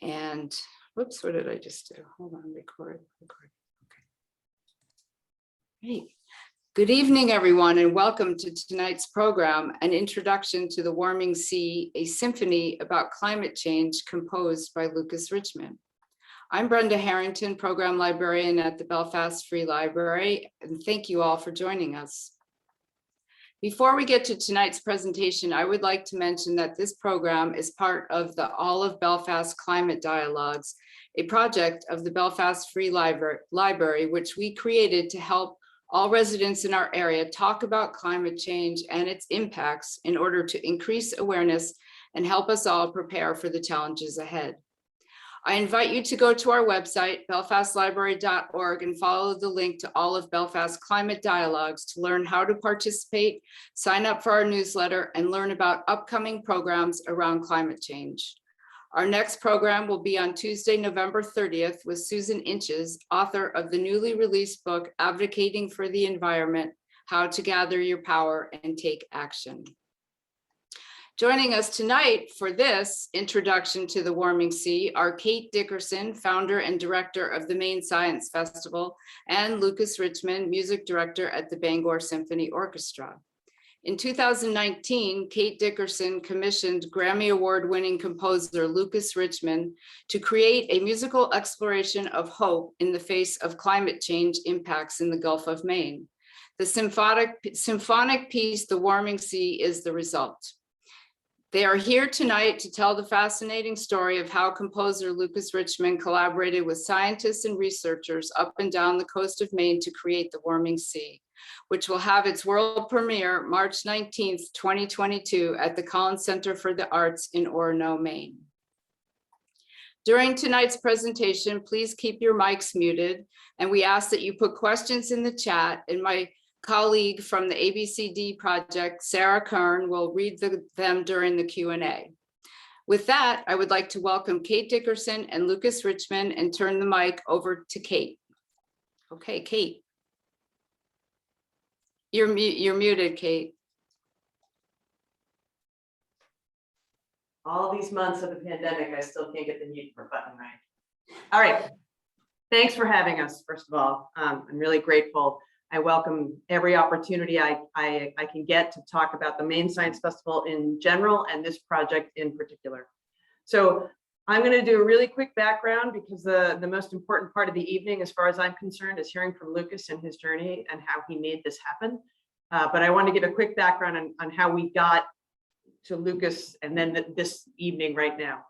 And whoops, what did I just do? Hold on, record. Okay. Great. Good evening, everyone, and welcome to tonight's program, An Introduction to the Warming Sea, a symphony about climate change composed by Lucas Richman. I'm Brenda Harrington, Program Librarian at the Belfast Free Library, and thank you all for joining us. Before we get to tonight's presentation, I would like to mention that this program is part of the All of Belfast Climate Dialogues, a project of the Belfast Free Library, which we created to help all residents in our area talk about climate change and its impacts in order to increase awareness and help us all prepare for the challenges ahead. I invite you to go to our website, belfastlibrary.org, and follow the link to all of Belfast Climate Dialogues to learn how to participate, sign up for our newsletter, and learn about upcoming programs around climate change. Our next program will be on Tuesday, November 30th with Susan Inches, author of the newly released book, Advocating for the Environment, How to Gather Your Power and Take Action. Joining us tonight for this introduction to the warming sea are Kate Dickerson, founder and director of the Maine Science Festival, and Lucas Richman, music director at the Bangor Symphony Orchestra. In 2019, Kate Dickerson commissioned Grammy Award-winning composer Lucas Richman to create a musical exploration of hope in the face of climate change impacts in the Gulf of Maine. The symphonic piece, The Warming Sea, is the result. They are here tonight to tell the fascinating story of how composer Lucas Richman collaborated with scientists and researchers up and down the coast of Maine to create The Warming Sea, which will have its world premiere March 19th, 2022 at the Collins Center for the Arts in Orono, Maine. During tonight's presentation, please keep your mics muted, and we ask that you put questions in the chat, and my colleague from the ABCD project, Sarah Kern, will read them during the Q&A. With that, I would like to welcome Kate Dickerson and Lucas Richman and turn the mic over to Kate. Okay, Kate. You're muted, Kate. All these months of the pandemic, I still can't get the mute button right. All right. Thanks for having us, first of all. I'm really grateful. I welcome every opportunity I can get to talk about the Maine Science Festival in general and this project in particular. So I'm going to do a really quick background because the most important part of the evening, as far as I'm concerned, is hearing from Lucas and his journey and how he made this happen. But I want to give a quick background on how we got to Lucas and then this evening right now.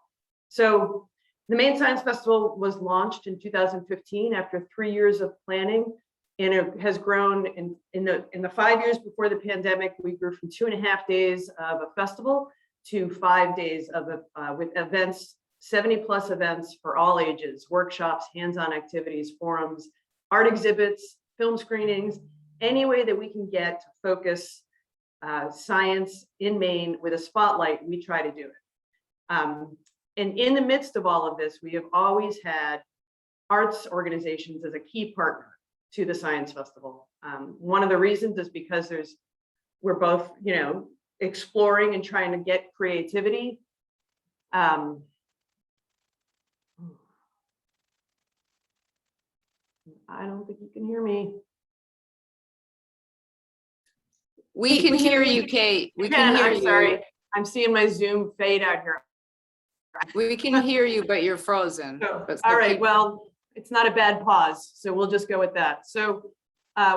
So the Maine Science Festival was launched in 2015 after 3 years of planning. And it has grown in the 5 years before the pandemic. We grew from 2.5 days of a festival to 5 days of with events, 70+ events for all ages, workshops, hands-on activities, forums, art exhibits, film screenings, any way that we can get to focus science in Maine with a spotlight, we try to do it. And in the midst of all of this, we have always had arts organizations as a key partner to the Science Festival. One of the reasons is because we're both, exploring and trying to get creativity. I don't think you can hear me. We can hear you, Kate. We can hear you. Sorry, I'm seeing my Zoom fade out here. We can hear you, but you're frozen. All right, well, it's not a bad pause, so we'll just go with that. So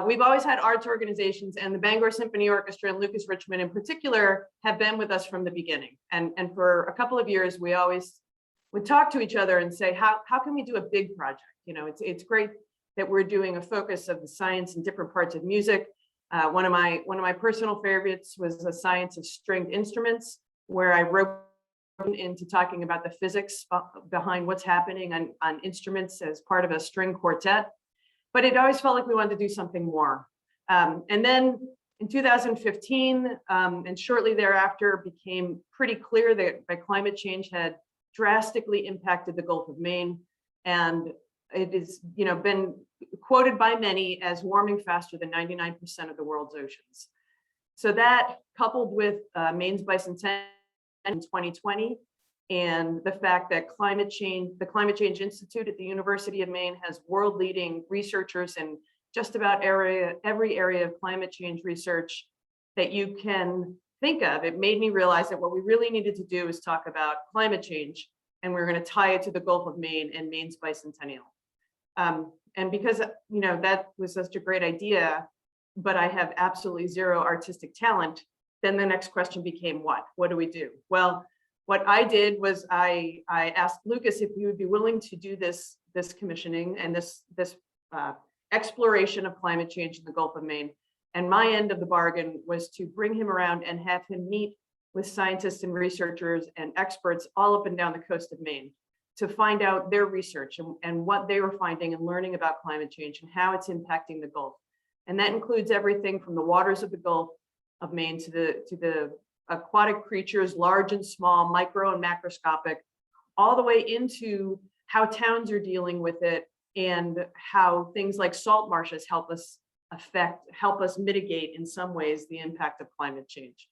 we've always had arts organizations, and the Bangor Symphony Orchestra and Lucas Richman in particular have been with us from the beginning. And for a couple of years, we always would talk to each other and say, how can we do a big project? It's great that we're doing a focus of the science in different parts of music. One of my personal favorites was the science of stringed instruments, where I wrote into talking about the physics behind what's happening on instruments as part of a string quartet. But it always felt like we wanted to do something more. And then in 2015, and shortly thereafter, became pretty clear that climate change had drastically impacted the Gulf of Maine. And it has been quoted by many as warming faster than 99% of the world's oceans. So that, coupled with Maine's bicentennial in 2020, and the fact that the Climate Change Institute at the University of Maine has world-leading researchers in just about every area of climate change research that you can think of. It made me realize that what we really needed to do is talk about climate change, and we're going to tie it to the Gulf of Maine and Maine's bicentennial. And because, that was such a great idea, but I have absolutely zero artistic talent, then the next question became what do we do? Well, what I did was I asked Lucas if he would be willing to do this commissioning and this exploration of climate change in the Gulf of Maine. And my end of the bargain was to bring him around and have him meet with scientists and researchers and experts all up and down the coast of Maine to find out their research and what they were finding and learning about climate change and how it's impacting the Gulf. And that includes everything from the waters of the Gulf of Maine to the aquatic creatures, large and small, micro and macroscopic, all the way into how towns are dealing with it and how things like salt marshes help us mitigate in some ways the impact of climate change.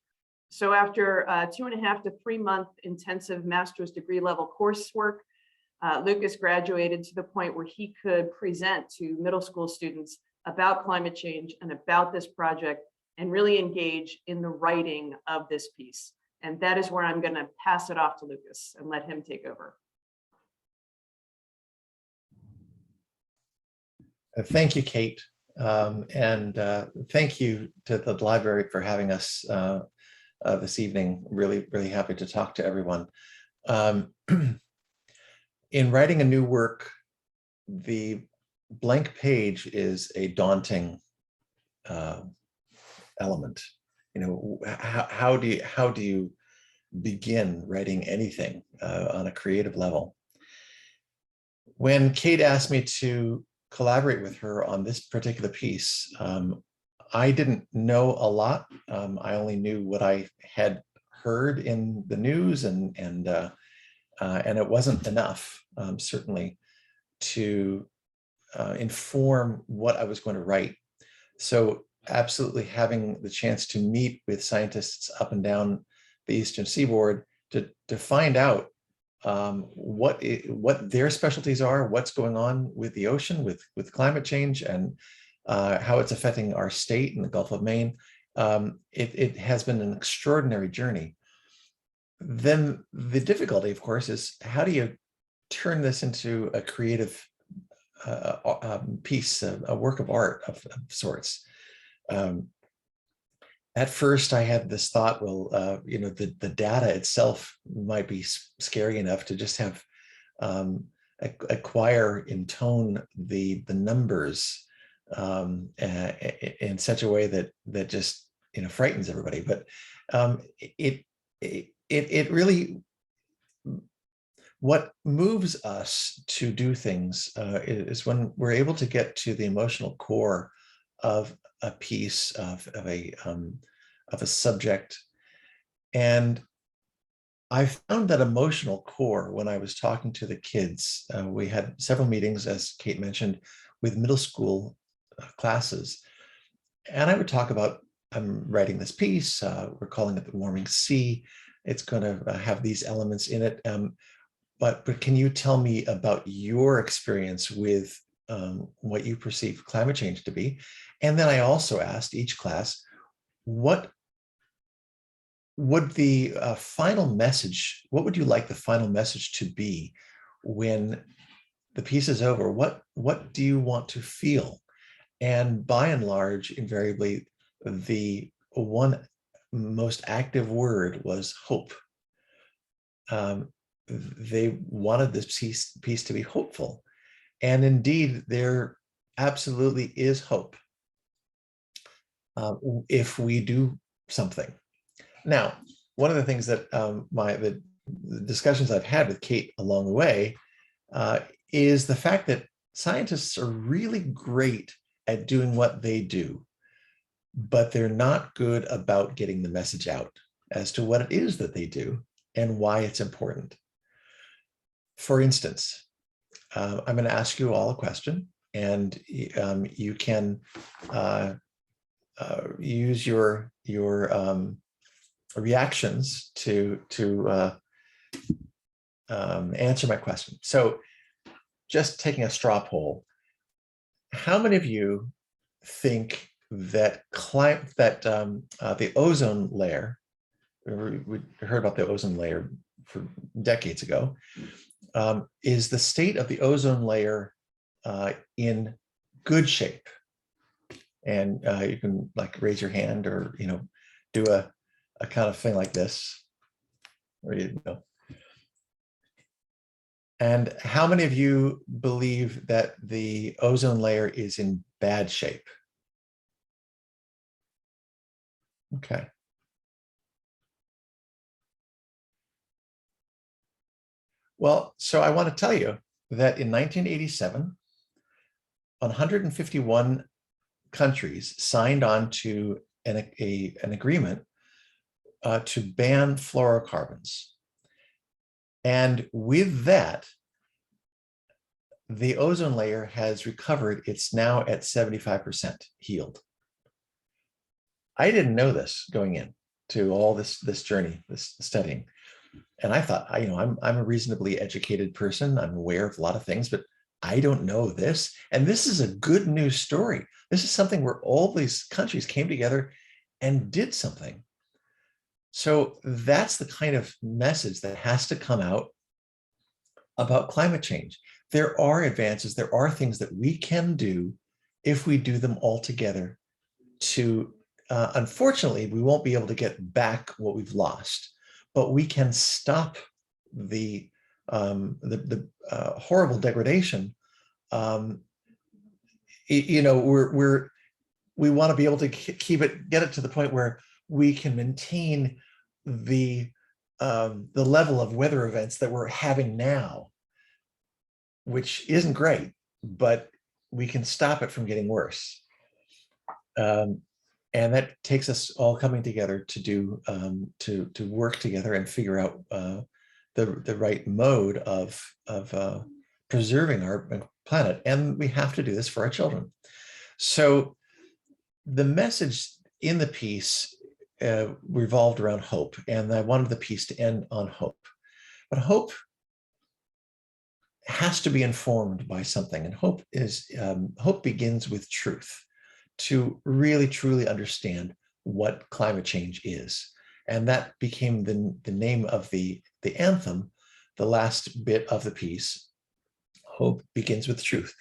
So after 2.5 to 3 month intensive master's degree level coursework, Lucas graduated to the point where he could present to middle school students about climate change and about this project and really engage in the writing of this piece. And that is where I'm going to pass it off to Lucas and let him take over. Thank you, Kate. And thank you to the library for having us this evening. Really, really happy to talk to everyone. In writing a new work, the blank page is a daunting element. How do you begin writing anything on a creative level? When Kate asked me to collaborate with her on this particular piece, I didn't know a lot. I only knew what I had heard in the news, and it wasn't enough, certainly, to inform what I was going to write. So absolutely having the chance to meet with scientists up and down the Eastern Seaboard to find out what their specialties are, what's going on with the ocean, with climate change, and how it's affecting our state and the Gulf of Maine. It has been an extraordinary journey. Then the difficulty, of course, is how do you turn this into a creative piece, a work of art of sorts? At first, I had this thought, well, the data itself might be scary enough to just have a choir intone the numbers in such a way that just frightens everybody. But it really, what moves us to do things is when we're able to get to the emotional core of a piece of a subject. And I found that emotional core when I was talking to the kids. We had several meetings, as Kate mentioned, with middle school classes. And I would talk about, I'm writing this piece, we're calling it The Warming Sea. It's going to have these elements in it. But can you tell me about your experience with what you perceive climate change to be? And then I also asked each class, what would the final message, what would you like the final message to be when the piece is over? What do you want to feel? And by and large, invariably, the one most active word was hope. They wanted this piece to be hopeful. And indeed, there absolutely is hope if we do something. Now, one of the things that the discussions I've had with Kate along the way is the fact that scientists are really great at doing what they do, but they're not good about getting the message out as to what it is that they do and why it's important. For instance, I'm going to ask you all a question, and you can use your reactions to answer my question. So just taking a straw poll, how many of you think that the ozone layer, we heard about the ozone layer for decades ago, is the state of the ozone layer in good shape? And you can like raise your hand or, do a kind of thing like this, or, And how many of you believe that the ozone layer is in bad shape? Okay. Well, so I want to tell you that in 1987, 151 countries signed on to an agreement to ban fluorocarbons. And with that, the ozone layer has recovered. It's now at 75% healed. I didn't know this going in to all this journey, this studying. And I thought, I'm a reasonably educated person. I'm aware of a lot of things, but I don't know this. And this is a good news story. This is something where all these countries came together and did something. So that's the kind of message that has to come out about climate change. There are advances, there are things that we can do if we do them all together to, unfortunately, we won't be able to get back what we've lost, but we can stop the horrible degradation. We want to be able to get it to the point where we can maintain the level of weather events that we're having now, which isn't great, but we can stop it from getting worse. And that takes us all coming together to do to work together and figure out the right mode of preserving our planet. And we have to do this for our children. So the message in the piece revolved around hope, and I wanted the piece to end on hope. But hope has to be informed by something, and hope begins with truth, to really truly understand what climate change is. And that became the name of the anthem, the last bit of the piece. Hope begins with truth.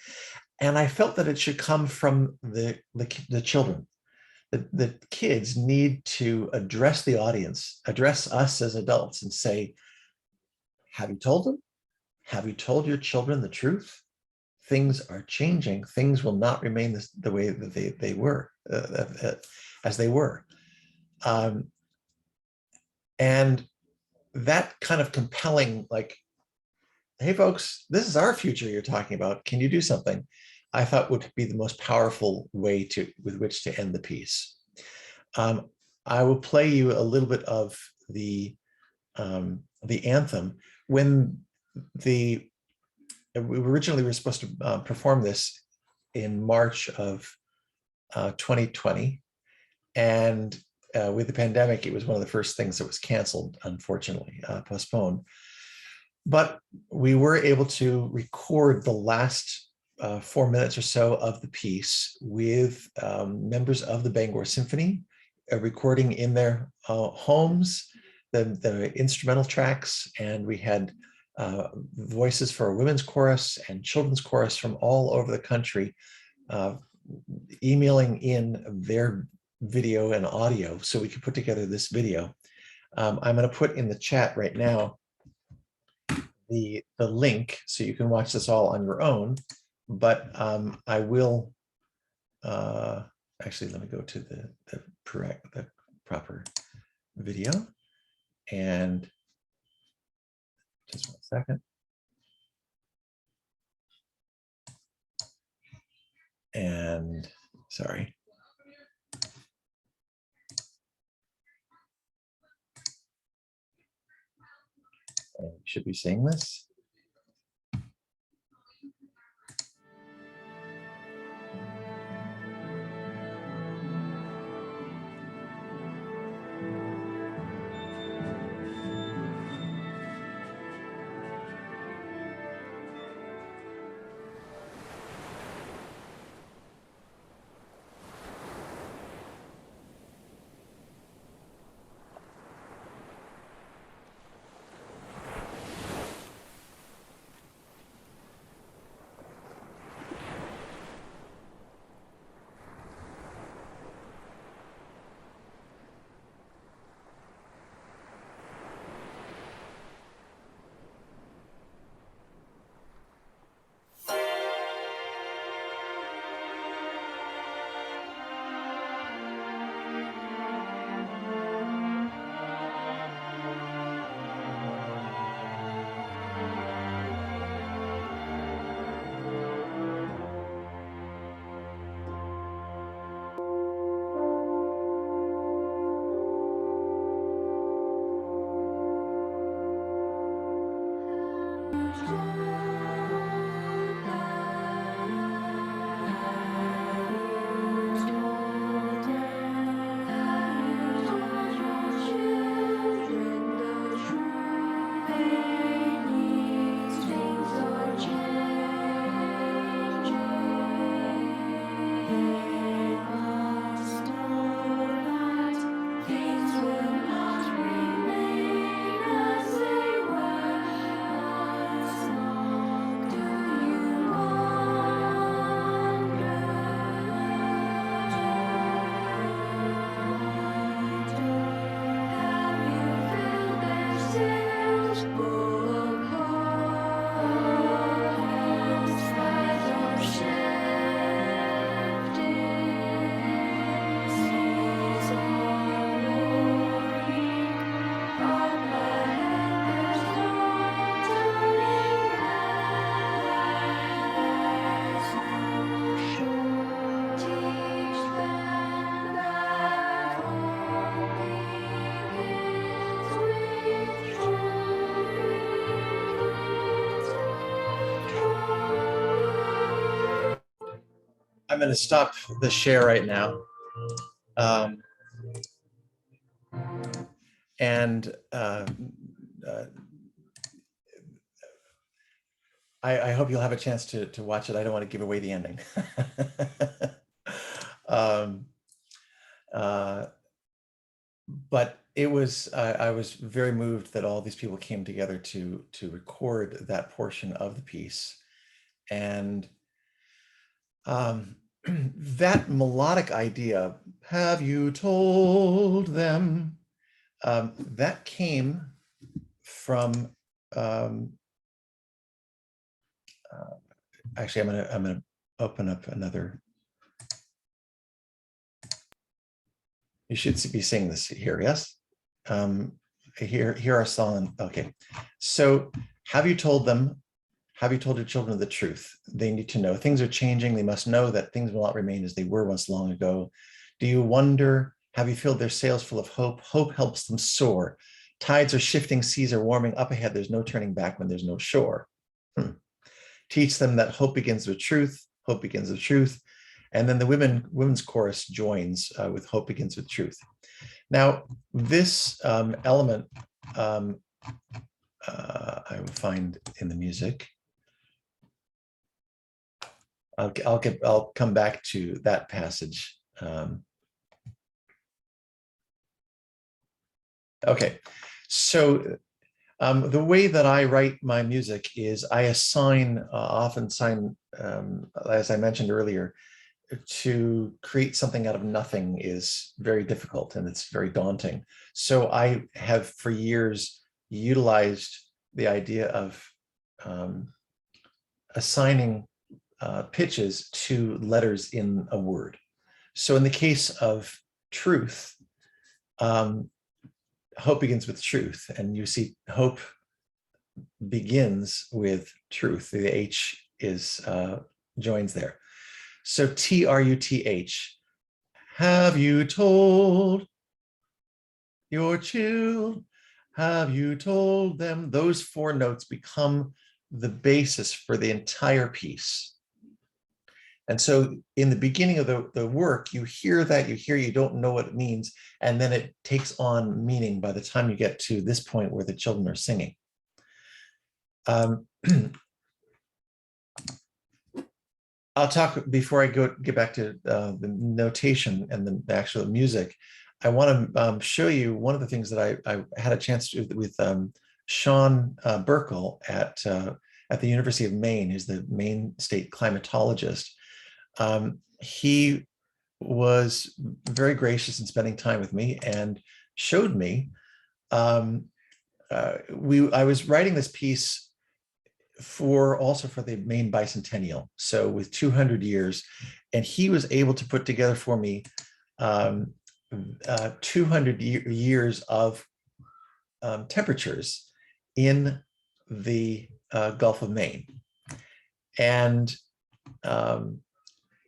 And I felt that it should come from the children. The kids need to address the audience, address us as adults and say, have you told them? Have you told your children the truth? Things are changing. Things will not remain the way that they were, as they were. And that kind of compelling, like, hey, folks, this is our future you're talking about. Can you do something? I thought would be the most powerful way with which to end the piece. I will play you a little bit of the anthem. When we originally were supposed to perform this in March of 2020, and with the pandemic, it was one of the first things that was canceled, unfortunately, postponed. But we were able to record the last 4 minutes or so of the piece with members of the Bangor Symphony, recording in their homes, the instrumental tracks, and we had voices for a women's chorus and children's chorus from all over the country, emailing in their video and audio so we could put together this video. I'm going to put in the chat right now the link so you can watch this all on your own, but I will actually, let me go to the proper video, and just 1 second. And sorry. You should be seeing this. I'm going to stop the share right now. And I hope you'll have a chance to watch it. I don't want to give away the ending. But it was, I was very moved that all these people came together to record that portion of the piece. And that melodic idea, have you told them, that came from, actually, I'm gonna open up another. You should be seeing this here, yes? Here are song. Okay, so have you told them? Have you told your children the truth? They need to know. Things are changing. They must know that things will not remain as they were once long ago. Do you wonder? Have you filled their sails full of hope? Hope helps them soar. Tides are shifting, seas are warming. Up ahead, there's no turning back when there's no shore. Teach them that hope begins with truth. Hope begins with truth. And then the women's chorus joins with hope begins with truth. Now, this element I will find in the music. I'll come back to that passage. Okay, so the way that I write my music is I often assign, as I mentioned earlier, to create something out of nothing is very difficult and it's very daunting. So I have for years utilized the idea of assigning pitches to letters in a word. So in the case of truth, hope begins with truth, and you see hope begins with truth. The H is joins there. So T-R-U-T-H. Have you told your children? Have you told them? Those four notes become the basis for the entire piece. And so in the beginning of the work, you hear that, you don't know what it means, and then it takes on meaning by the time you get to this point where the children are singing. I'll talk, before I get back to the notation and the actual music, I want to show you one of the things that I had a chance to do with Sean Burkle at the University of Maine, who's the Maine state climatologist. He was very gracious in spending time with me and showed me, I was writing this piece also for the Maine bicentennial, so with 200 years, and he was able to put together for me 200 years of temperatures in the Gulf of Maine. And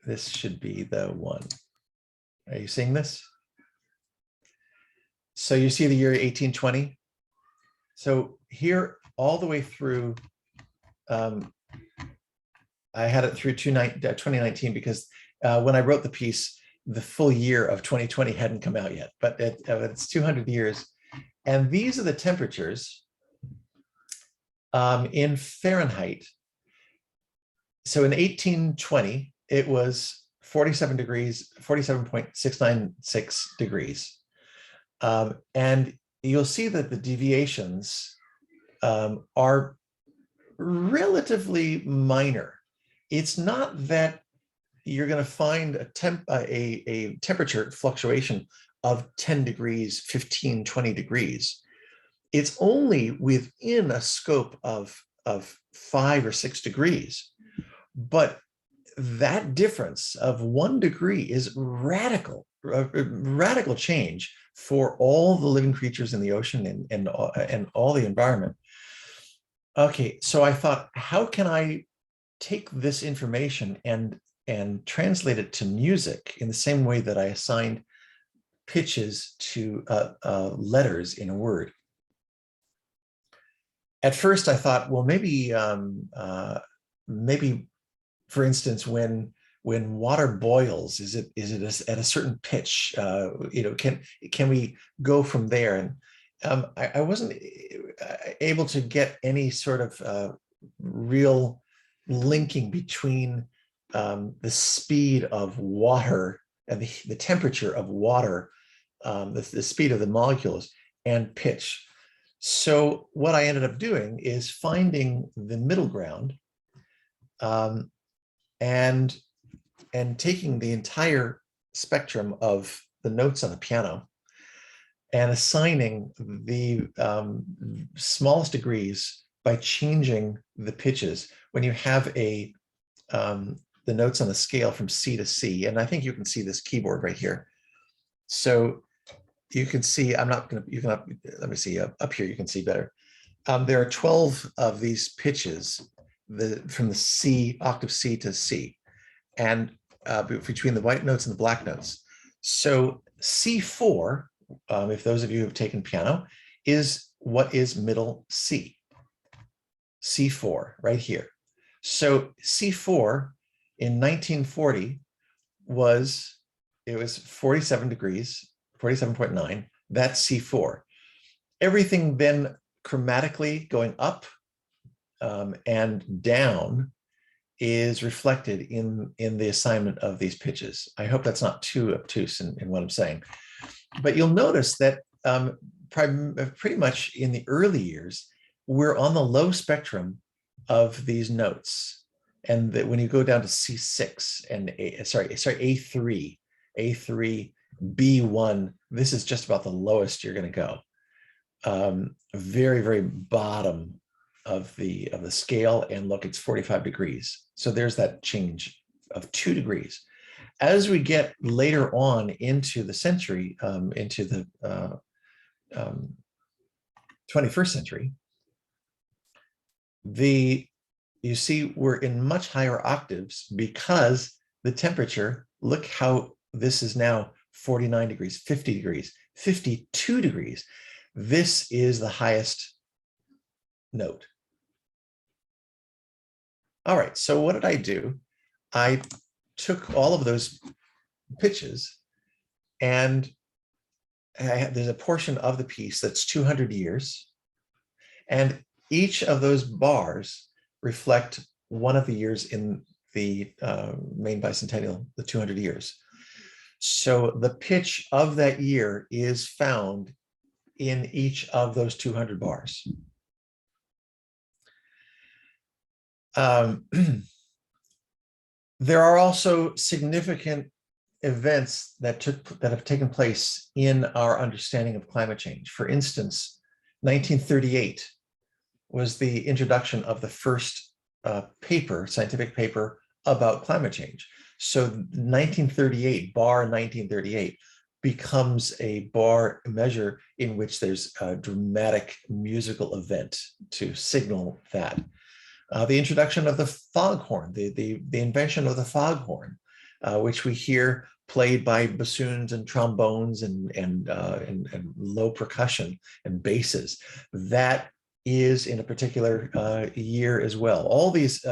this should be the one. Are you seeing this? So you see the year 1820. So here, all the way through, I had it through 2019 because when I wrote the piece, the full year of 2020 hadn't come out yet, but it's 200 years. And these are the temperatures in Fahrenheit. So in 1820, it was 47 degrees, 47.696 degrees. And you'll see that the deviations are relatively minor. It's not that you're going to find a temperature fluctuation of 10 degrees, 15, 20 degrees. It's only within a scope of 5 or 6 degrees. But that difference of 1 degree is radical change for all the living creatures in the ocean and all the environment. Okay, so I thought, how can I take this information and translate it to music in the same way that I assigned pitches to letters in a word? At first, I thought, well, maybe, for instance, when when water boils, is it at a certain pitch? Can we go from there? And I wasn't able to get any sort of real linking between the speed of water and the temperature of water, the speed of the molecules, and pitch. So what I ended up doing is finding the middle ground, and taking the entire spectrum of the notes on the piano and assigning the smallest degrees by changing the pitches when you have the notes on the scale from C to C. And I think you can see this keyboard right here. So you can see, let me see up here, you can see better. There are 12 of these pitches from the C, octave C to C, and between the white notes and the black notes. So C4, if those of you who have taken piano, is what is middle C. C4 right here. So C4 in 1940 was 47 degrees, 47.9. That's C4. Everything then chromatically going up and down is reflected in the assignment of these pitches. I hope that's not too obtuse in what I'm saying. But you'll notice that pretty much in the early years, we're on the low spectrum of these notes. And that when you go down to C6 and A3, B1, this is just about the lowest you're going to go. Very, very bottom of the scale, and look, it's 45 degrees. So there's that change of 2 degrees. As we get later on into the century, into the 21st century, you see we're in much higher octaves because the temperature, look how this is now 49 degrees, 50 degrees, 52 degrees. This is the highest note. All right, so what did I do? I took all of those pitches, and there's a portion of the piece that's 200 years, and each of those bars reflect one of the years in the Maine bicentennial, the 200 years. So the pitch of that year is found in each of those 200 bars. There are also significant events that have taken place in our understanding of climate change. For instance, 1938 was the introduction of the first scientific paper about climate change. So 1938, bar 1938, becomes a bar measure in which there's a dramatic musical event to signal that. The introduction of the foghorn, the invention of the foghorn, which we hear played by bassoons and trombones and low percussion and basses, that is in a particular year as well. All these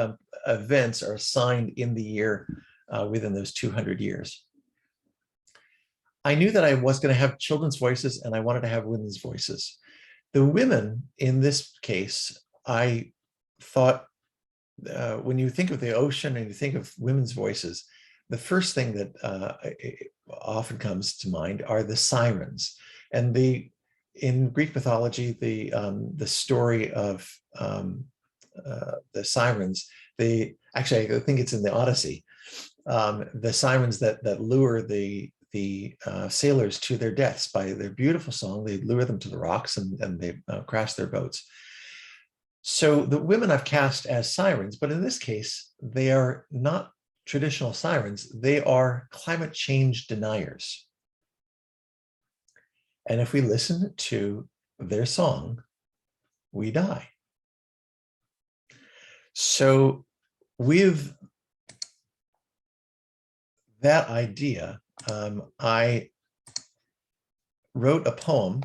events are assigned in the year within those 200 years. I knew that I was going to have children's voices, and I wanted to have women's voices. The women in this case, I thought, when you think of the ocean and you think of women's voices, the first thing that often comes to mind are the sirens. And in Greek mythology, the story of the sirens, actually, I think it's in the Odyssey, the sirens that lure the sailors to their deaths by their beautiful song. They lure them to the rocks and they crash their boats. So the women I've cast as sirens, but in this case, they are not traditional sirens. They are climate change deniers. And if we listen to their song, we die. So with that idea, I wrote a poem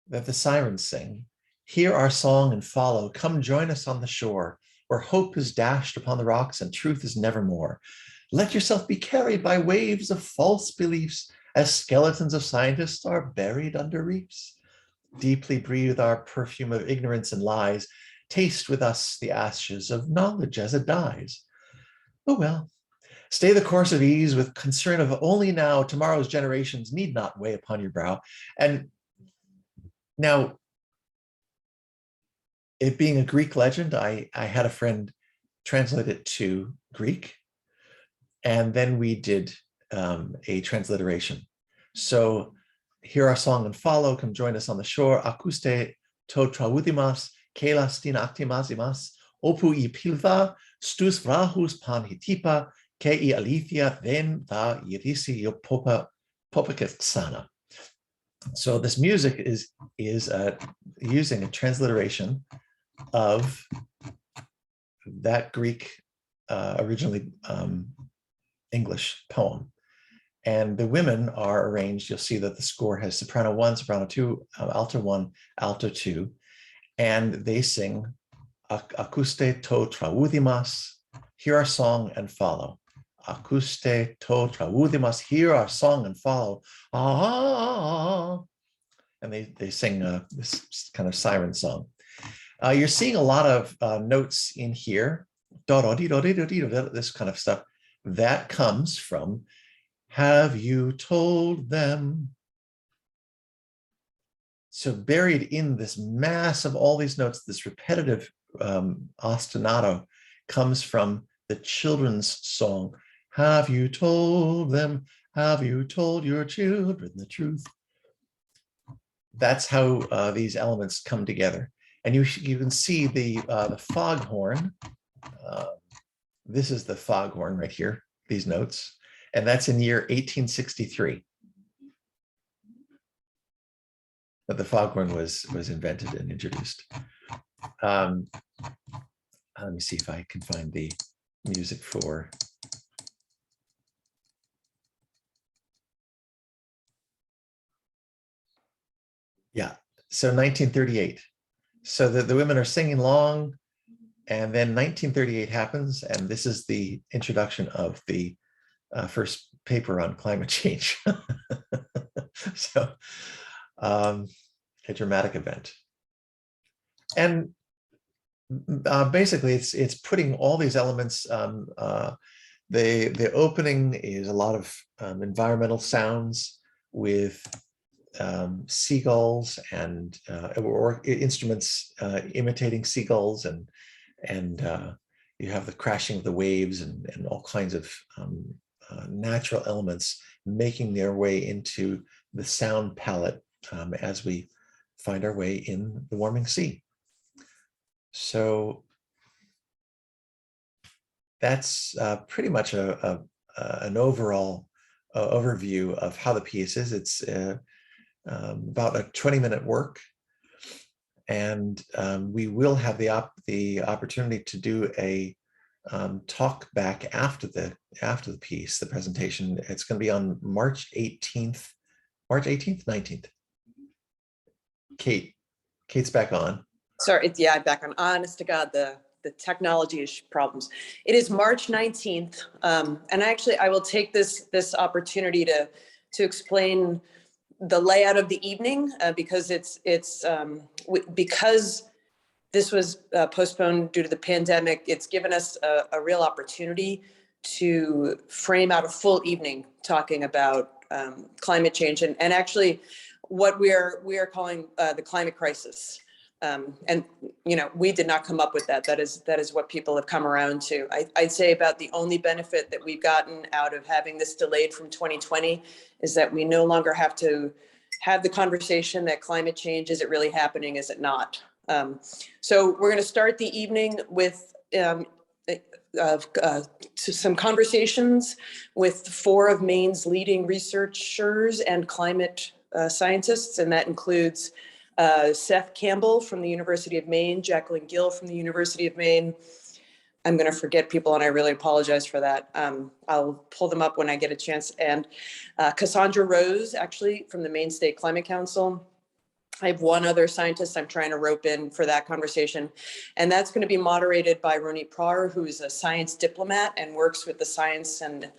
that the sirens sing. Hear our song and follow. Come join us on the shore. where hope is dashed upon the rocks and truth is nevermore. Let yourself be carried by waves of false beliefs, as skeletons of scientists are buried under reefs. Deeply breathe our perfume of ignorance and lies. Taste with us the ashes of knowledge as it dies. Oh well, stay the course of ease with concern of only now. Tomorrow's generations need not weigh upon your brow. And now, it being a Greek legend, I had a friend translate it to Greek, and then we did a transliteration. So hear our song and follow. Come join us on the shore. Akuste to traudimas, kelas tin actimas opu I pilva, stus vrahus pan hitipa, ke I alithia then da irisi yo popaketsana. So this music is using a transliteration of that Greek, originally English poem. And the women are arranged. You'll see that the score has soprano 1, soprano 2, alto 1, alto 2, and they sing Akuste to traudimas, hear our song and follow. Akuste to traudimas, hear our song and follow. Ah, and they sing this kind of siren song. You're seeing a lot of notes in here, this kind of stuff. That comes from have you told them? So buried in this mass of all these notes, this repetitive ostinato comes from the children's song. Have you told them? Have you told your children the truth? That's how these elements come together. And you can see the foghorn. This is the foghorn right here, these notes. And that's in year 1863 that the foghorn was invented and introduced. Let me see if I can find the music for. Yeah, so 1938. So the women are singing long, and then 1938 happens, and this is the introduction of the first paper on climate change. So a dramatic event. And basically it's putting all these elements, the opening is a lot of environmental sounds with seagulls and or instruments imitating seagulls, and you have the crashing of the waves and all kinds of natural elements making their way into the sound palette as we find our way in the warming sea. So that's pretty much an overall overview of how the piece is. It's about a 20-minute work, and we will have the opportunity to do a talk back after the piece, the presentation. It's going to be on March 18th, 19th. Kate's back on. Sorry, yeah, I'm back on. Honest to God, the technology problems. It is March 19th, and actually, I will take this opportunity to explain the layout of the evening because because this was postponed due to the pandemic. It's given us a real opportunity to frame out a full evening talking about climate change and actually what we are calling the climate crisis. And we did not come up with that. That is what people have come around to. I'd say about the only benefit that we've gotten out of having this delayed from 2020 is that we no longer have to have the conversation that climate change, is it really happening? Is it not? So we're going to start the evening with some conversations with 4 of Maine's leading researchers and climate scientists, and that includes Seth Campbell from the University of Maine, Jacqueline Gill from the University of Maine. I'm going to forget people, and I really apologize for that. I'll pull them up when I get a chance. And Cassandra Rose, actually, from the Maine State Climate Council. I have one other scientist I'm trying to rope in for that conversation, and that's going to be moderated by Ronit Prar, who's a science diplomat and works with the Science and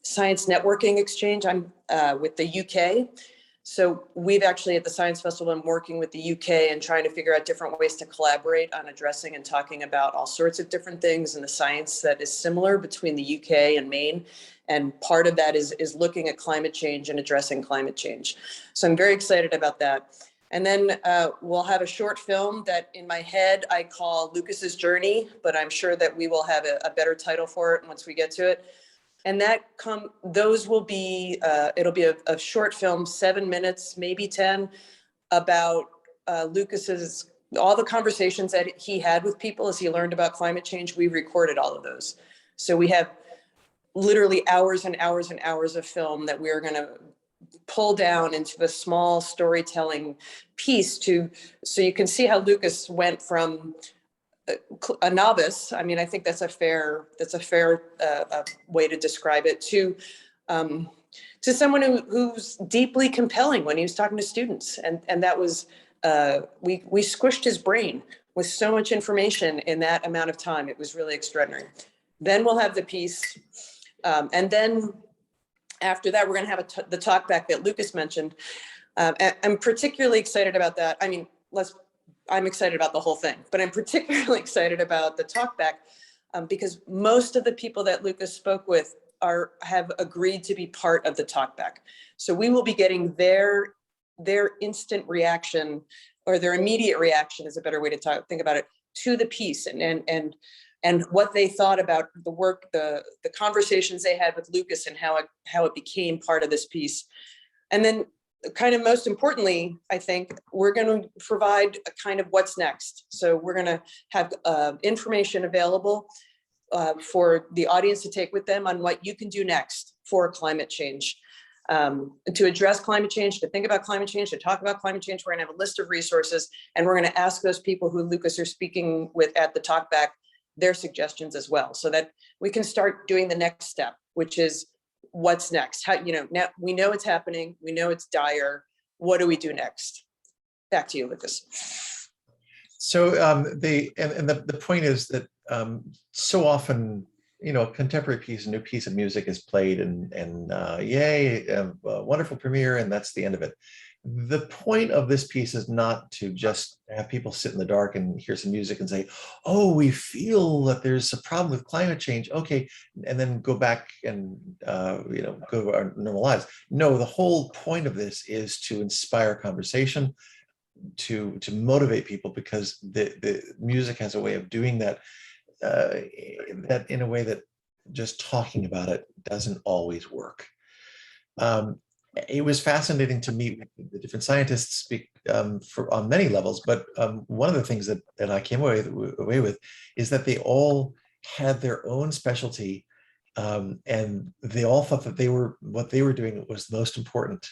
Science Networking Exchange. I'm with the UK. So we've actually at the Science Festival been working with the UK and trying to figure out different ways to collaborate on addressing and talking about all sorts of different things in the science that is similar between the UK and Maine. And part of that is looking at climate change and addressing climate change. So I'm very excited about that. And then we'll have a short film that in my head I call Lucas's Journey, but I'm sure that we will have a better title for it once we get to it. And those will be, it'll be a short film, 7 minutes, maybe 10, about Lucas's, all the conversations that he had with people as he learned about climate change. We recorded all of those. So we have literally hours and hours and hours of film that we're going to pull down into a small storytelling piece so you can see how Lucas went from a novice. I mean, I think that's a fair way to describe it, to someone who's deeply compelling when he was talking to students. And that was, we squished his brain with so much information in that amount of time. It was really extraordinary. Then we'll have the piece. And then after that, we're going to have the talkback that Lucas mentioned. I'm particularly excited about that. I mean, I'm excited about the whole thing, but I'm particularly excited about the talkback because most of the people that Lucas spoke with have agreed to be part of the talkback. So we will be getting their instant reaction, or their immediate reaction is a better way to think about it, to the piece and what they thought about the work, the conversations they had with Lucas and how it became part of this piece. And then kind of most importantly, I think we're going to provide a kind of what's next. So we're going to have information available for the audience to take with them on what you can do next for climate change, to address climate change, to think about climate change, to talk about climate change. We're going to have a list of resources, and we're going to ask those people who Lucas are speaking with at the talkback their suggestions as well, so that we can start doing the next step, which is what's next. How, now we know it's happening. We know it's dire. What do we do next? Back to you, Lucas. So the point is that so often, a contemporary piece, a new piece of music is played and yay, a wonderful premiere, and that's the end of it. The point of this piece is not to just have people sit in the dark and hear some music and say, oh, we feel that there's a problem with climate change. Okay. And then go back and, go to our normal lives. No, the whole point of this is to inspire conversation, to motivate people, because the music has a way of doing that, that in a way that just talking about it doesn't always work. It was fascinating to meet the different scientists speak on many levels, but one of the things that I came away with is that they all had their own specialty, and they all thought that what they were doing was most important.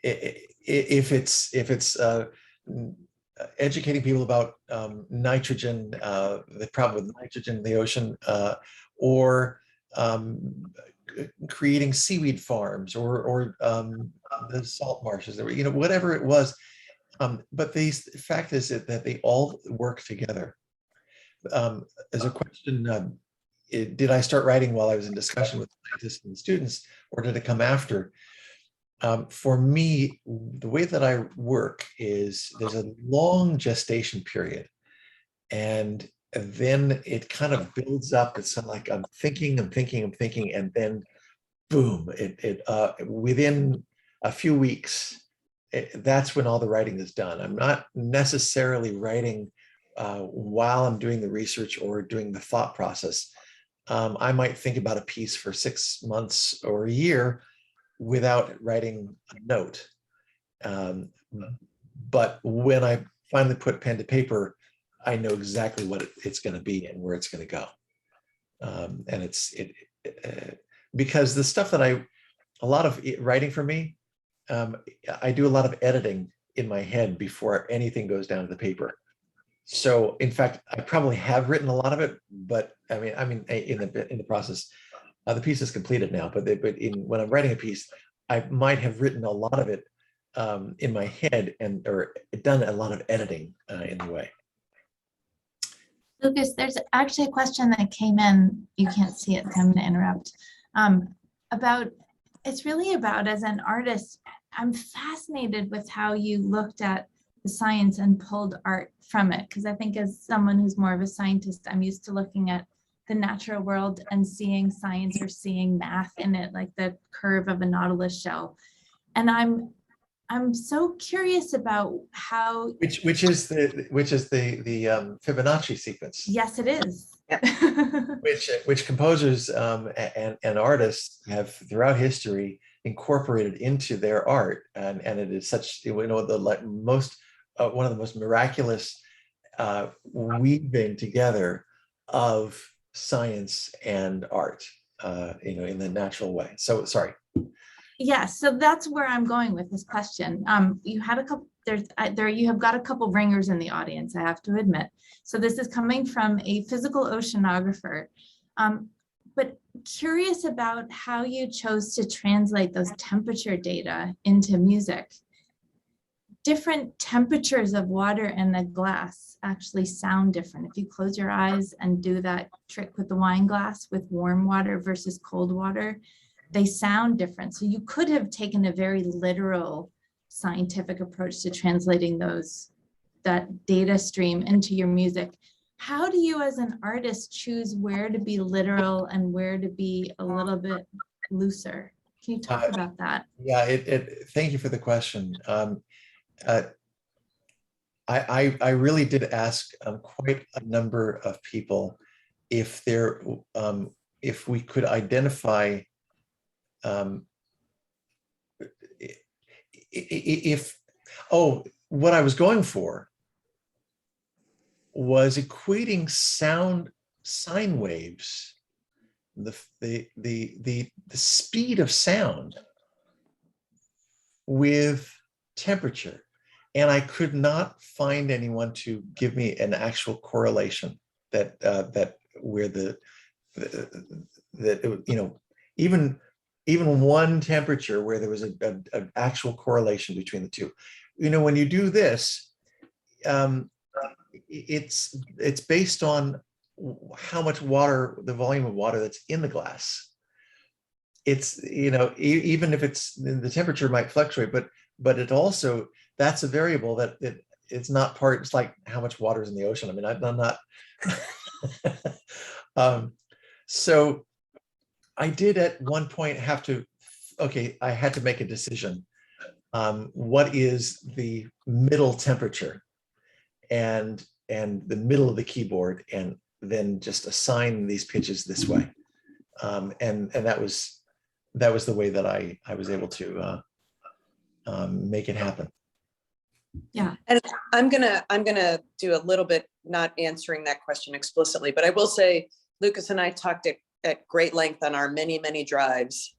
If it's educating people about nitrogen, the problem with nitrogen in the ocean, or creating seaweed farms, or the salt marshes, whatever it was. But the fact is that they all work together. As a question, did I start writing while I was in discussion with scientists and students, or did it come after? For me, the way that I work is there's a long gestation period, and then it kind of builds up. It's like I'm thinking, and then boom, within a few weeks, that's when all the writing is done. I'm not necessarily writing while I'm doing the research or doing the thought process. I might think about a piece for 6 months or a year without writing a note. But when I finally put pen to paper, I know exactly what it's going to be and where it's going to go. And because the stuff that a lot of writing for me, I do a lot of editing in my head before anything goes down to the paper. So in fact, I probably have written a lot of it, but I mean, in the process, the piece is completed now, but when I'm writing a piece, I might have written a lot of it in my head or done a lot of editing in the way. Lucas, there's actually a question that came in. You can't see it, so I'm going to interrupt. It's really about, as an artist, I'm fascinated with how you looked at the science and pulled art from it. Because I think as someone who's more of a scientist, I'm used to looking at the natural world and seeing science or seeing math in it, like the curve of a nautilus shell. And I'm so curious about how Which is the Fibonacci sequence. Yes, it is. Which composers and artists have throughout history incorporated into their art, and it is such, you know, one of the most miraculous weaving together of science and art, you know, in the natural way. So sorry. Yeah, so that's where I'm going with this question. You had a couple, you have got a couple ringers in the audience, I have to admit. So this is coming from a physical oceanographer, but curious about how you chose to translate those temperature data into music. Different temperatures of water in a glass actually sound different. If you close your eyes and do that trick with the wine glass with warm water versus cold water, they sound different. So you could have taken a very literal scientific approach to translating that data stream into your music. How do you as an artist choose where to be literal and where to be a little bit looser? Can you talk about that? Yeah, thank you for the question. I really did ask quite a number of people if we could identify what I was going for was equating sine waves, the speed of sound with temperature, and I could not find anyone to give me an actual correlation that where you know, even one temperature where there was an actual correlation between the two. You know, when you do this, it's based on how much water, the volume of water that's in the glass. It's, you know, even if the temperature might fluctuate, but it also, that's a variable that it's not part, it's like how much water is in the ocean. I mean, I'm not, so I did at one point have to, I had to make a decision. What is the middle temperature and the middle of the keyboard, and then just assign these pitches this way. And that was the way that I was able to make it happen. Yeah, and I'm gonna do a little bit, not answering that question explicitly, but I will say Lucas and I talked at great length on our many drives,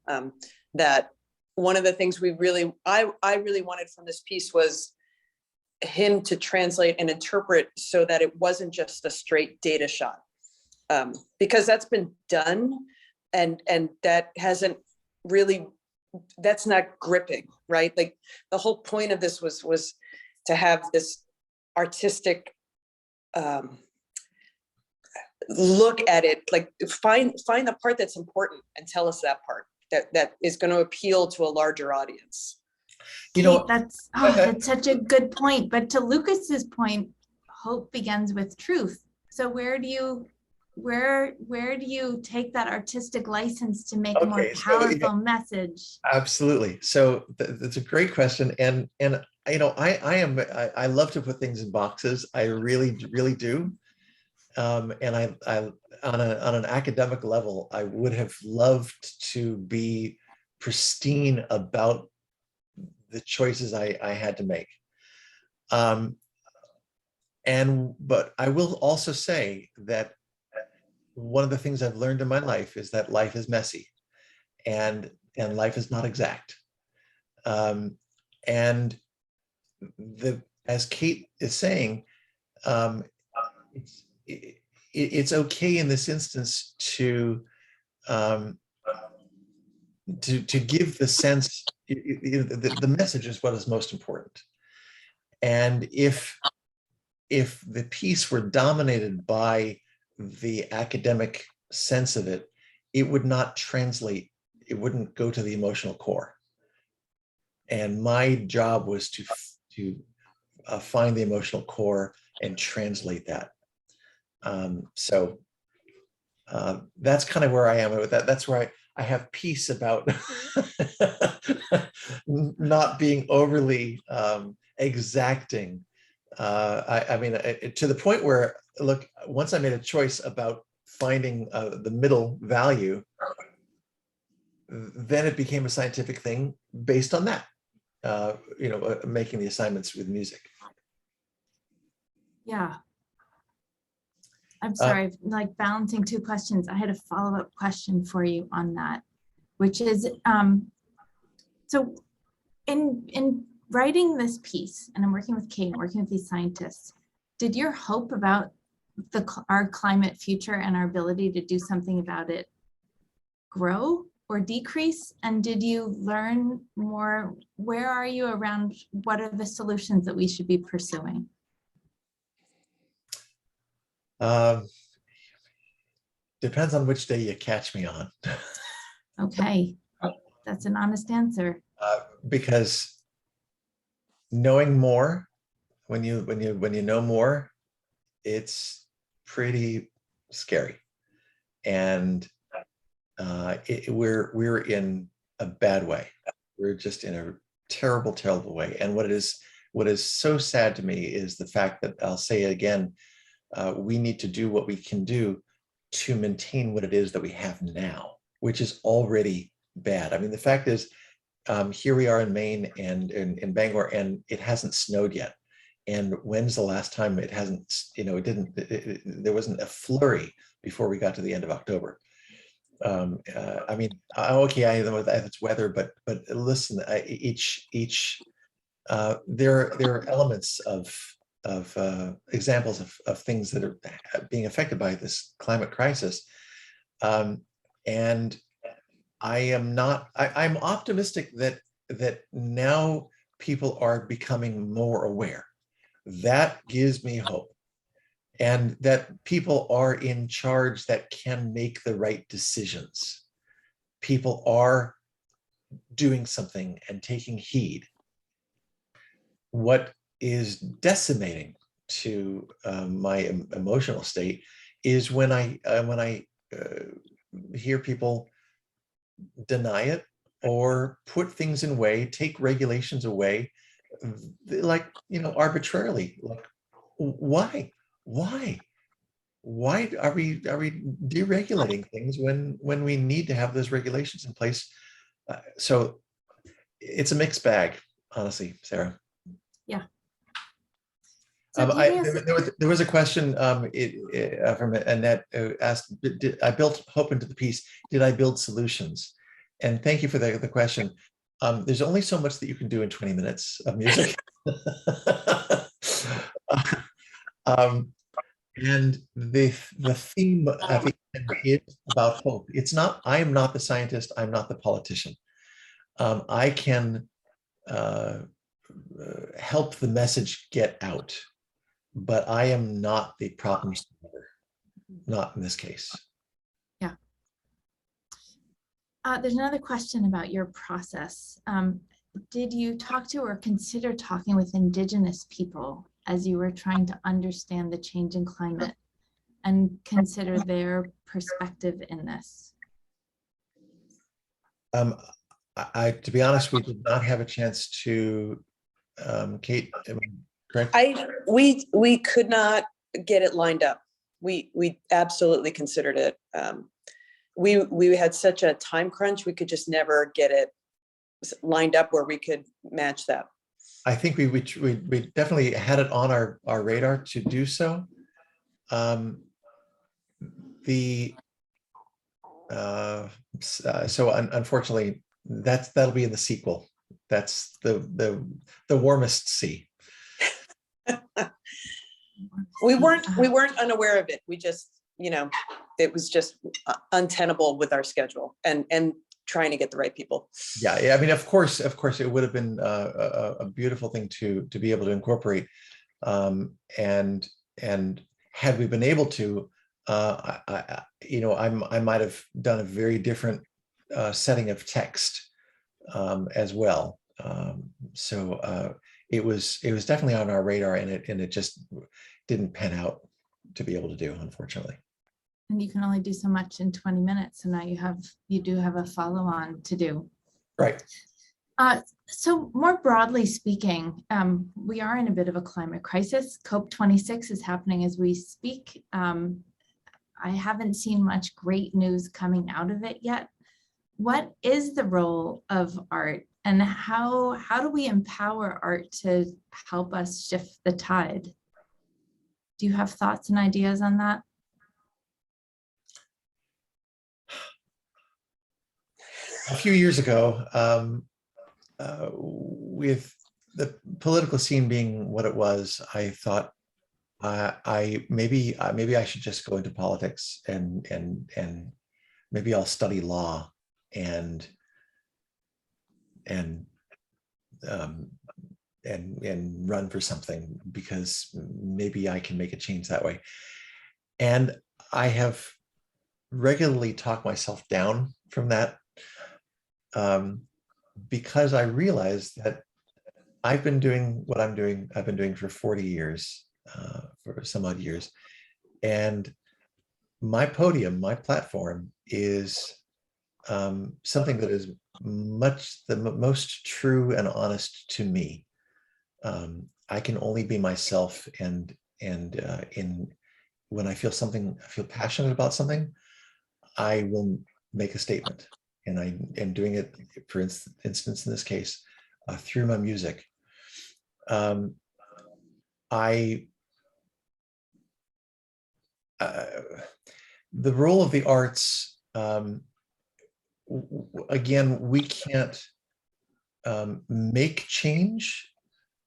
that one of the things I really wanted from this piece was him to translate and interpret so that it wasn't just a straight data shot, because that's been done, and that hasn't really, that's not gripping, right? Like the whole point of this was to have this artistic look at it, like find the part that's important and tell us that part that is going to appeal to a larger audience. You know, that's such a good point. But to Lucas's point, hope begins with truth. So where do you take that artistic license to make a more powerful message? Absolutely. So that's a great question, and you know, I love to put things in boxes. I really do. And I on an academic level, I would have loved to be pristine about the choices I had to make. But I will also say that one of the things I've learned in my life is that life is messy, and life is not exact. And as Kate is saying, it's okay in this instance to give the sense, the message is what is most important. And if the piece were dominated by the academic sense of it, it would not translate, it wouldn't go to the emotional core. And my job was to find the emotional core and translate that. So that's kind of where I am with that. That's where I have peace about not being overly exacting. I mean, to the point where, look, once I made a choice about finding the middle value, then it became a scientific thing based on that, making the assignments with music. Yeah. I'm sorry, like balancing two questions. I had a follow-up question for you on that, which is, so in writing this piece, and I'm working with Kate, and working with these scientists, did your hope about our climate future and our ability to do something about it grow or decrease? And did you learn more? Where are you around? What are the solutions that we should be pursuing? Depends on which day you catch me on. Okay, that's an honest answer. Because knowing more, when you know more, it's pretty scary, and we're in a bad way. We're just in a terrible, terrible way. And what is so sad to me is the fact that, I'll say it again, we need to do what we can do to maintain what it is that we have now, which is already bad. I mean, the fact is, here we are in Maine and in Bangor, and it hasn't snowed yet. And when's the last time it hasn't, there wasn't a flurry before we got to the end of October. I mean, okay, I know that it's weather, but listen, there are elements of examples of things that are being affected by this climate crisis. And I'm optimistic that now people are becoming more aware. That gives me hope. And that people are in charge that can make the right decisions. People are doing something and taking heed. What is decimating to my emotional state is when I hear people deny it or put things in way, take regulations away, like, arbitrarily. Like, why are we deregulating things when we need to have those regulations in place? So it's a mixed bag, honestly, Sarah. Yeah. So there was a question from Annette who asked, I built hope into the piece. Did I build solutions? And thank you for the question. There's only so much that you can do in 20 minutes of music. And the theme at the end is about hope. It's not, I am not the scientist, I'm not the politician. I can help the message get out, but I am not the problem solver, not in this case. Yeah. There's another question about your process. Did you talk to or consider talking with Indigenous people as you were trying to understand the change in climate and consider their perspective in this? To be honest, we did not have a chance to, Kate, am I correct? We could not get it lined up. We absolutely considered it. We had such a time crunch, we could just never get it lined up where we could match that. I think we definitely had it on our radar to do so. So unfortunately, that'll be in the sequel. That's the warmest sea. We weren't unaware of it. We just, it was just untenable with our schedule, and trying to get the right people. Yeah, I mean, of course, it would have been a beautiful thing to be able to incorporate, and had we been able to, I might have done a very different setting of text as well. So it was definitely on our radar, and it just didn't pan out to be able to do, unfortunately. And you can only do so much in 20 minutes. So now you do have a follow-on to do. Right. So more broadly speaking, we are in a bit of a climate crisis. COP26 is happening as we speak. I haven't seen much great news coming out of it yet. What is the role of art, and how do we empower art to help us shift the tide? Do you have thoughts and ideas on that? A few years ago, with the political scene being what it was, I thought maybe I should just go into politics, and maybe I'll study law and run for something, because maybe I can make a change that way. And I have regularly talked myself down from that, because I realized that I've been doing what I've been doing for 40 years, for some odd years. And my podium, my platform is something that is the most true and honest to me. I can only be myself, and when I feel passionate about something, I will make a statement, and I am doing it, for instance, in this case, through my music. The role of the arts, again, we can't make change,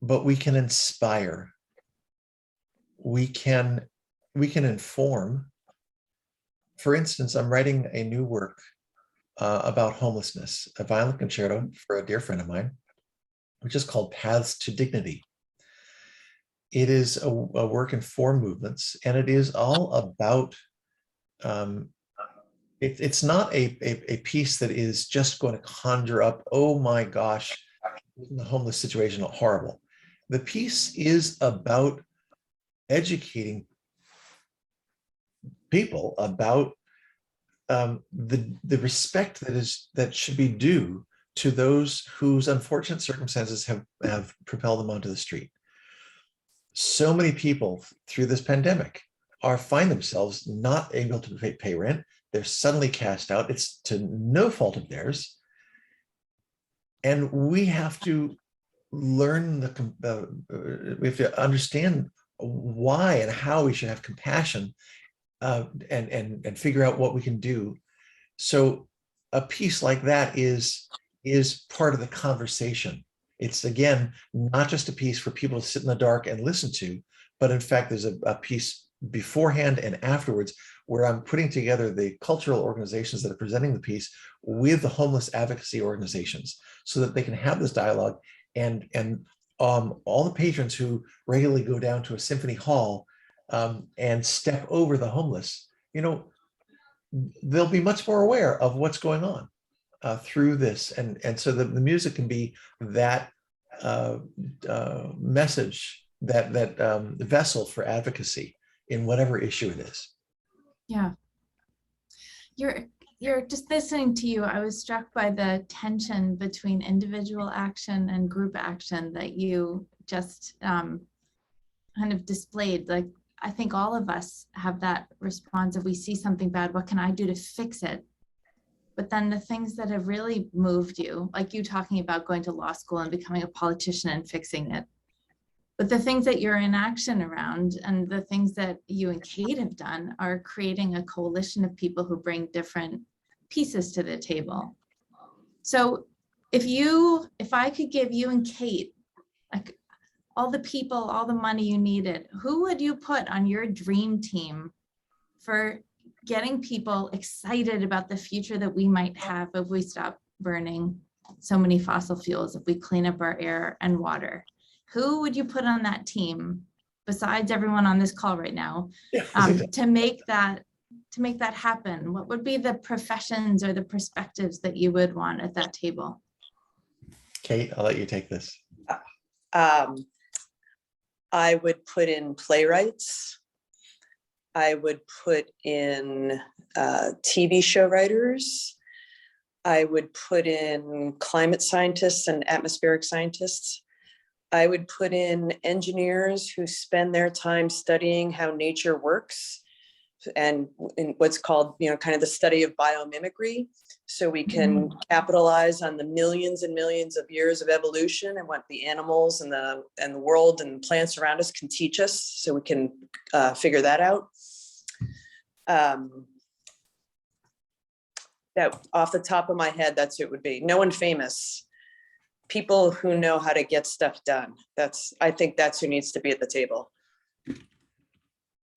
but we can inspire. We can inform. For instance, I'm writing a new work about homelessness, a violin concerto for a dear friend of mine, which is called Paths to Dignity. It is a work in 4 movements, and it is all about, it's not a piece that is just going to conjure up, oh my gosh, isn't the homeless situation horrible? The piece is about educating people about the respect that should be due to those whose unfortunate circumstances have propelled them onto the street. So many people through this pandemic find themselves not able to pay rent. They're suddenly cast out. It's to no fault of theirs. And we have to learn we have to understand why and how we should have compassion, and figure out what we can do. So a piece like that is part of the conversation. It's, again, not just a piece for people to sit in the dark and listen to, but in fact, there's a piece beforehand and afterwards where I'm putting together the cultural organizations that are presenting the piece with the homeless advocacy organizations, so that they can have this dialogue, and all the patrons who regularly go down to a symphony hall and step over the homeless, they'll be much more aware of what's going on through this, and so the music can be that message, that vessel for advocacy in whatever issue it is. Yeah, you're just listening to you. I was struck by the tension between individual action and group action that you just kind of displayed. Like, I think all of us have that response. If we see something bad, what can I do to fix it? But then the things that have really moved you, like you talking about going to law school and becoming a politician and fixing it. But the things that you're in action around, and the things that you and Kate have done, are creating a coalition of people who bring different pieces to the table. So if I could give you and Kate, like, all the people, all the money you needed, who would you put on your dream team for getting people excited about the future that we might have if we stop burning so many fossil fuels, if we clean up our air and water. Who would you put on that team besides everyone on this call right now, to make that happen? What would be the professions or the perspectives that you would want at that table? Kate, I'll let you take this. I would put in playwrights. I would put in TV show writers. I would put in climate scientists and atmospheric scientists. I would put in engineers who spend their time studying how nature works and in what's called, kind of the study of biomimicry. So we can capitalize on the millions and millions of years of evolution and what the animals and the world and plants around us can teach us, so we can figure that out. That off the top of my head, that's who it would be. No one famous. People who know how to get stuff done. I think that's who needs to be at the table.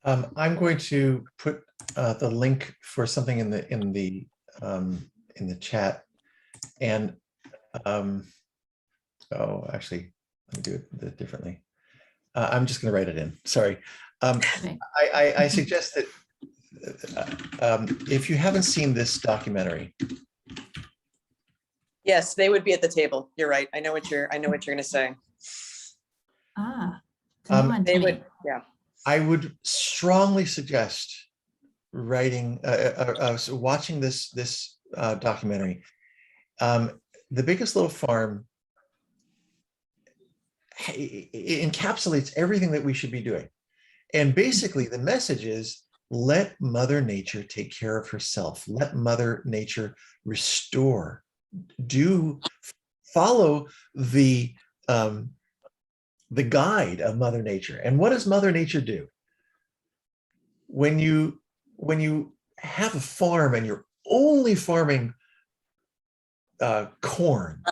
I'm going to put the link for something in the chat, and actually, let me do it differently. I'm just going to write it in. Sorry. I suggest that if you haven't seen this documentary. Yes, they would be at the table. You're right. I know what you're going to say. They would. Yeah. I would strongly suggest watching this documentary. The Biggest Little Farm encapsulates everything that we should be doing. And basically the message is, let Mother Nature take care of herself. Let Mother Nature restore. Follow the guide of Mother Nature. And what does Mother Nature do? When you have a farm and you're only farming corn,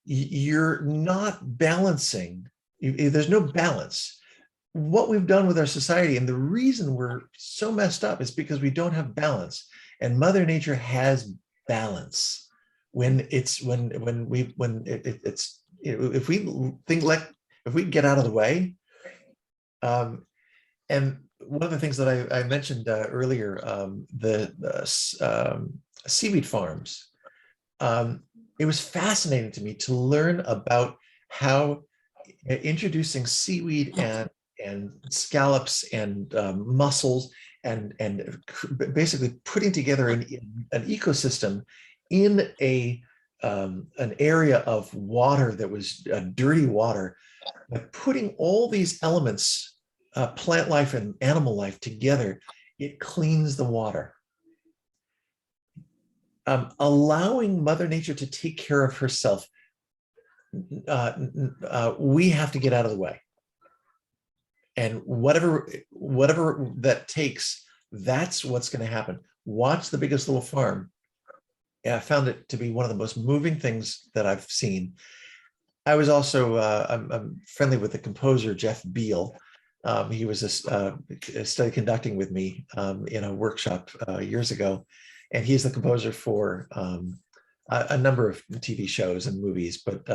you're not balancing. There's no balance. What we've done with our society, and the reason we're so messed up, is because we don't have balance. And Mother Nature has balance. If we get out of the way, and one of the things that I mentioned earlier, the Seaweed Farms, it was fascinating to me to learn about how introducing seaweed and scallops and mussels and basically putting together an ecosystem in an area of water that was dirty water, by putting all these elements, plant life and animal life together, it cleans the water. Allowing Mother Nature to take care of herself, we have to get out of the way. And whatever that takes, that's what's going to happen. Watch The Biggest Little Farm. I found it to be one of the most moving things that I've seen. I was also, I'm friendly with the composer, Jeff Beal. He was a study conducting with me in a workshop years ago. And he's the composer for a number of TV shows and movies, but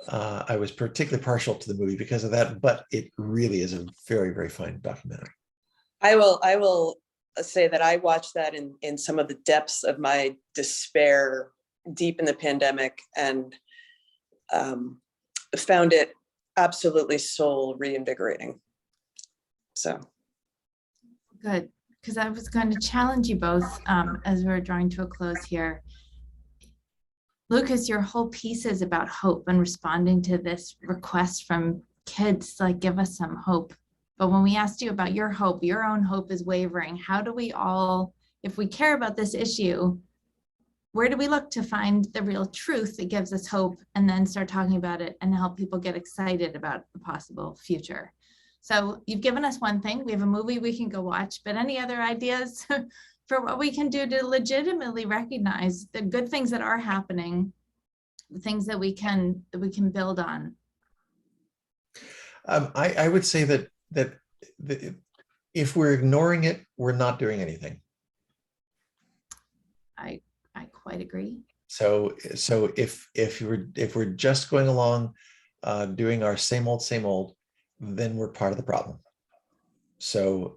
I was particularly partial to the movie because of that, but it really is a very, very fine documentary. I will say that I watched that in some of the depths of my despair deep in the pandemic, and found it absolutely soul reinvigorating. So good, because I was going to challenge you both as we're drawing to a close here. Lucas, your whole piece is about hope and responding to this request from kids, like, give us some hope. But when we asked you about your hope, your own hope is wavering. How do we all, if we care about this issue, where do we look to find the real truth that gives us hope, and then start talking about it and help people get excited about the possible future? So you've given us one thing. We have a movie we can go watch, but any other ideas for what we can do to legitimately recognize the good things that are happening, the things that we can build on? I would say that If we're ignoring it, we're not doing anything. I quite agree. So if we're just going along doing our same old, then we're part of the problem. So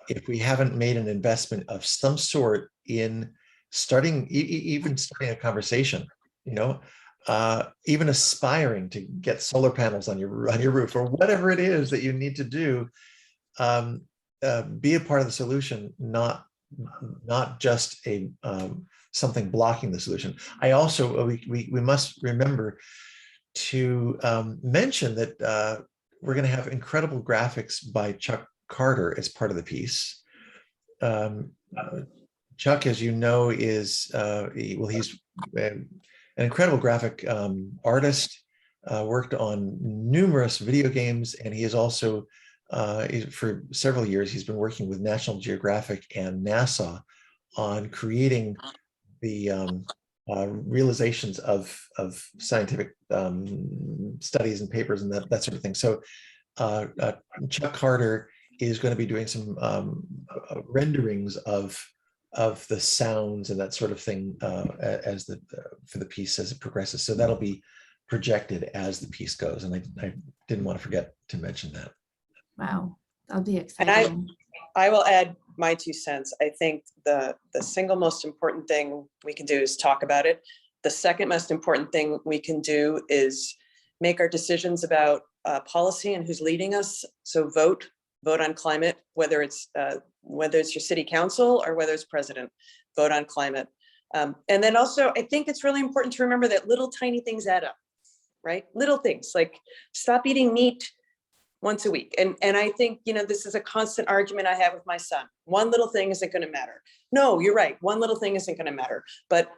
if we haven't made an investment of some sort in starting, even starting a conversation, even aspiring to get solar panels on your roof, or whatever it is that you need to do, be a part of the solution, not just a something blocking the solution. I also we must remember to mention that we're going to have incredible graphics by Chuck Carter as part of the piece. Chuck, as you know, is he's an incredible graphic artist, worked on numerous video games, and he is also for several years he's been working with National Geographic and NASA on creating the realizations of scientific studies and papers and that sort of thing. So Chuck Carter is going to be doing some renderings of the sounds and that sort of thing as for the piece as it progresses. So that'll be projected as the piece goes, and I didn't want to forget to mention that. Wow, that'll be And exciting. I will add my 2 cents. I think the single most important thing we can do is talk about it. The second most important thing we can do is make our decisions about policy and who's leading us. So vote on climate, whether it's your city council or whether it's president, vote on climate. And then also, I think it's really important to remember that little tiny things add up, right? Little things like stop eating meat once a week. And I think, this is a constant argument I have with my son. One little thing isn't going to matter. No, you're right. One little thing isn't going to matter. But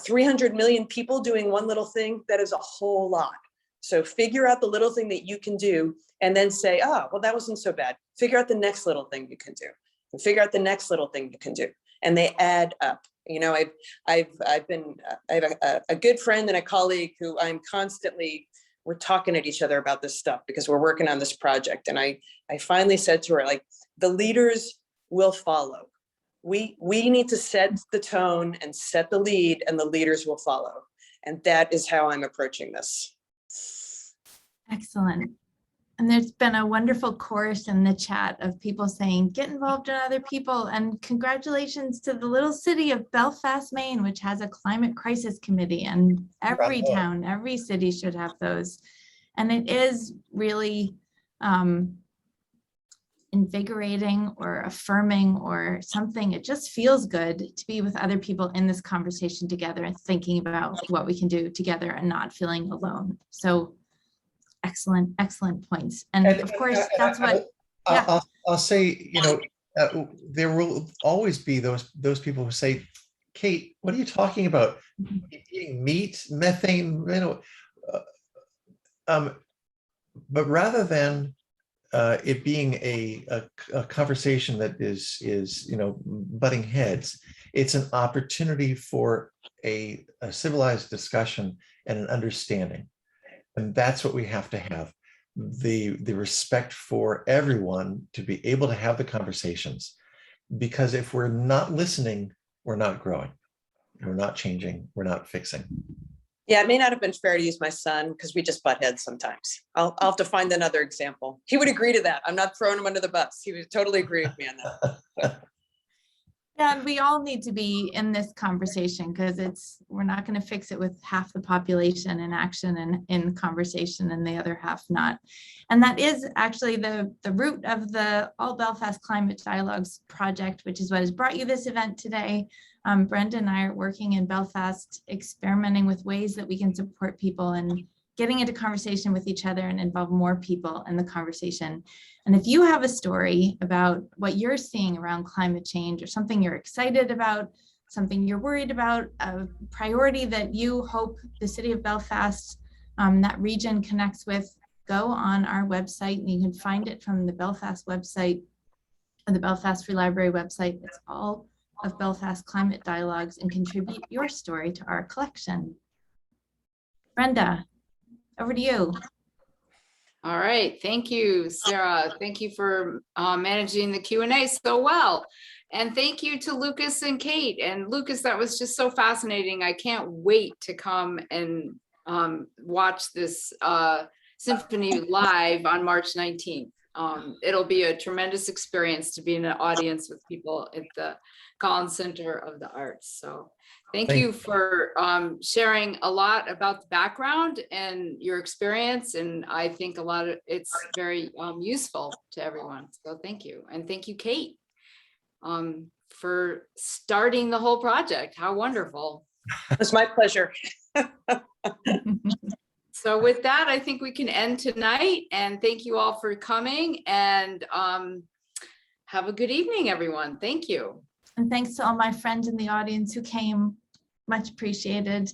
300 million people doing one little thing, that is a whole lot. So figure out the little thing that you can do and then say, oh, well, that wasn't so bad. Figure out the next little thing you can do and figure out the next little thing you can do. And they add up. I have a good friend and a colleague who we're talking at each other about this stuff because we're working on this project. And I finally said to her, like, the leaders will follow. We need to set the tone and set the lead, and the leaders will follow. And that is how I'm approaching this. Excellent. And there's been a wonderful chorus in the chat of people saying, get involved in other people. And congratulations to the little city of Belfast, Maine, which has a climate crisis committee. And every town, every city should have those. And it is really invigorating or affirming or something. It just feels good to be with other people in this conversation together and thinking about what we can do together and not feeling alone. So excellent points. And of course, that's what I'll say, there will always be those people who say, Kate, what are you talking about? Eating meat, methane, but rather than it being a conversation that is butting heads, it's an opportunity for a civilized discussion and an understanding. And that's what we have to have, the respect for everyone to be able to have the conversations. Because if we're not listening, we're not growing, we're not changing, we're not fixing. Yeah, it may not have been fair to use my son because we just butt heads sometimes. I'll have to find another example. He would agree to that. I'm not throwing him under the bus. He would totally agree with me on that. Yeah, and we all need to be in this conversation because we're not going to fix it with half the population in action and in conversation and the other half not. And that is actually the root of the All Belfast Climate Dialogues project, which is what has brought you this event today. Brenda and I are working in Belfast, experimenting with ways that we can support people and getting into conversation with each other and involve more people in the conversation. And if you have a story about what you're seeing around climate change or something you're excited about, something you're worried about, a priority that you hope the city of Belfast, that region connects with, go on our website and you can find it from the Belfast website or the Belfast Free Library website. It's all of Belfast Climate Dialogues and contribute your story to our collection. Brenda, over to you. All right, thank you, Sarah. Thank you for managing the Q&A so well. And thank you to Lucas and Kate. And Lucas, that was just so fascinating. I can't wait to come and watch this symphony live on March 19th. It'll be a tremendous experience to be in an audience with people at the Collins Center of the Arts. So thank you for sharing a lot about the background and your experience. And I think a lot of it's very useful to everyone. So thank you. And thank you, Kate, for starting the whole project. How wonderful. It's my pleasure. So with that, I think we can end tonight. And thank you all for coming, and have a good evening, everyone. Thank you. And thanks to all my friends in the audience who came. Much appreciated.